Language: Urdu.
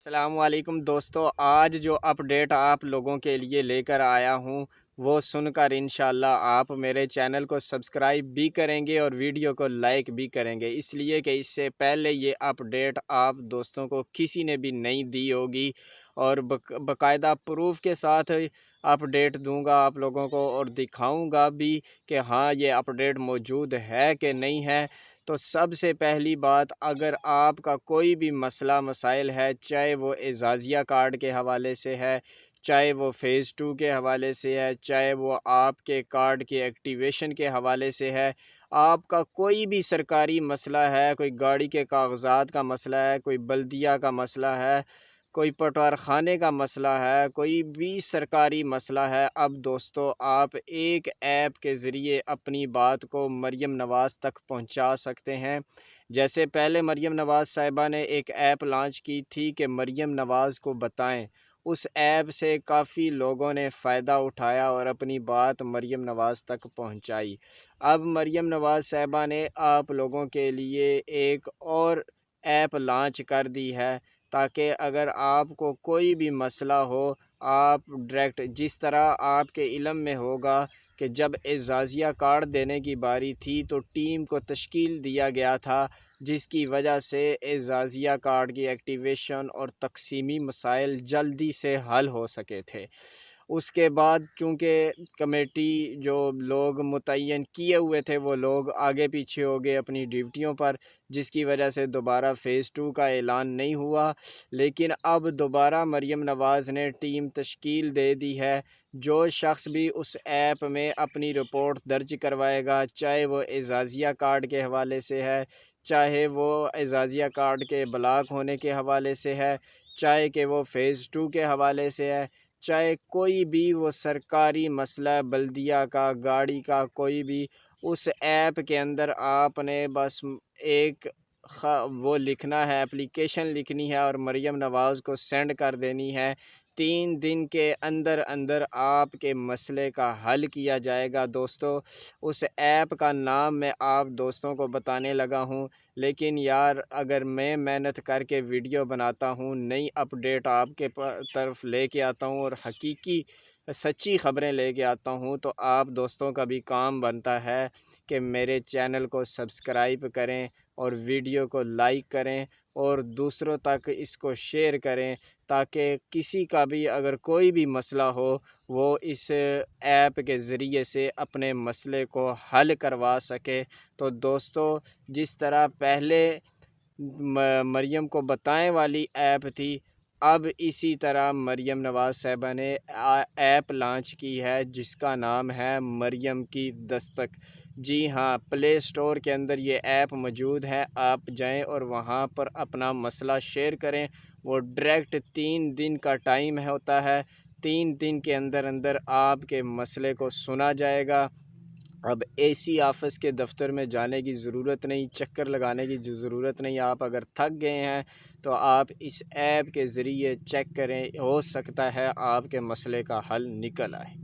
السلام علیکم دوستو، آج جو اپڈیٹ آپ لوگوں کے لیے لے کر آیا ہوں وہ سن کر انشاءاللہ آپ میرے چینل کو سبسکرائب بھی کریں گے اور ویڈیو کو لائک بھی کریں گے، اس لیے کہ اس سے پہلے یہ اپڈیٹ آپ دوستوں کو کسی نے بھی نہیں دی ہوگی اور باقاعدہ پروف کے ساتھ اپڈیٹ دوں گا آپ لوگوں کو اور دکھاؤں گا بھی کہ ہاں یہ اپڈیٹ موجود ہے کہ نہیں ہے۔ تو سب سے پہلی بات، اگر آپ کا کوئی بھی مسئلہ مسائل ہے، چاہے وہ اعزازیہ کارڈ کے حوالے سے ہے، چاہے وہ فیز 2 کے حوالے سے ہے، چاہے وہ آپ کے کارڈ کی ایکٹیویشن کے حوالے سے ہے، آپ کا کوئی بھی سرکاری مسئلہ ہے، کوئی گاڑی کے کاغذات کا مسئلہ ہے، کوئی بلدیہ کا مسئلہ ہے، کوئی پٹوار خانے کا مسئلہ ہے، کوئی بھی سرکاری مسئلہ ہے، اب دوستو آپ ایک ایپ کے ذریعے اپنی بات کو مریم نواز تک پہنچا سکتے ہیں۔ جیسے پہلے مریم نواز صاحبہ نے ایک ایپ لانچ کی تھی کہ مریم نواز کو بتائیں، اس ایپ سے کافی لوگوں نے فائدہ اٹھایا اور اپنی بات مریم نواز تک پہنچائی۔ اب مریم نواز صاحبہ نے آپ لوگوں کے لیے ایک اور ایپ لانچ کر دی ہے تاکہ اگر آپ کو کوئی بھی مسئلہ ہو، آپ ڈائریکٹ، جس طرح آپ کے علم میں ہوگا کہ جب اعزازیہ کارڈ دینے کی باری تھی تو ٹیم کو تشکیل دیا گیا تھا، جس کی وجہ سے اعزازیہ کارڈ کی ایکٹیویشن اور تقسیمی مسائل جلدی سے حل ہو سکے تھے۔ اس کے بعد چونکہ کمیٹی جو لوگ متعین کیے ہوئے تھے وہ لوگ آگے پیچھے ہو گئے اپنی ڈیوٹیوں پر، جس کی وجہ سے دوبارہ فیز 2 کا اعلان نہیں ہوا، لیکن اب دوبارہ مریم نواز نے ٹیم تشکیل دے دی ہے۔ جو شخص بھی اس ایپ میں اپنی رپورٹ درج کروائے گا، چاہے وہ اعزازیہ کارڈ کے حوالے سے ہے، چاہے وہ اعزازیہ کارڈ کے بلاک ہونے کے حوالے سے ہے، چاہے کہ وہ فیز 2 کے حوالے سے ہے، چاہے کوئی بھی وہ سرکاری مسئلہ بلدیہ کا، گاڑی کا، کوئی بھی، اس ایپ کے اندر آپ نے بس ایک وہ لکھنا ہے، اپلیکیشن لکھنی ہے اور مریم نواز کو سینڈ کر دینی ہے۔ 3 دن کے اندر اندر آپ کے مسئلے کا حل کیا جائے گا دوستو۔ اس ایپ کا نام میں آپ دوستوں کو بتانے لگا ہوں، لیکن یار اگر میں محنت کر کے ویڈیو بناتا ہوں، نئی اپڈیٹ آپ کے طرف لے کے آتا ہوں اور حقیقی سچی خبریں لے کے آتا ہوں، تو آپ دوستوں کا بھی کام بنتا ہے کہ میرے چینل کو سبسکرائب کریں اور ویڈیو کو لائک کریں اور دوسروں تک اس کو شیئر کریں تاکہ کسی کا بھی اگر کوئی بھی مسئلہ ہو وہ اس ایپ کے ذریعے سے اپنے مسئلے کو حل کروا سکے۔ تو دوستو، جس طرح پہلے مریم کو بتائیں والی ایپ تھی، اب اسی طرح مریم نواز صاحبہ نے ایپ لانچ کی ہے جس کا نام ہے مریم کی دستک۔ جی ہاں، پلے اسٹور کے اندر یہ ایپ موجود ہے، آپ جائیں اور وہاں پر اپنا مسئلہ شیئر کریں۔ وہ ڈائریکٹ 3 دن کا ٹائم ہوتا ہے، 3 دن کے اندر اندر آپ کے مسئلے کو سنا جائے گا۔ اب AC آفس کے دفتر میں جانے کی ضرورت نہیں، چکر لگانے کی ضرورت نہیں۔ آپ اگر تھک گئے ہیں تو آپ اس ایپ کے ذریعے چیک کریں، ہو سکتا ہے آپ کے مسئلے کا حل نکل آئے۔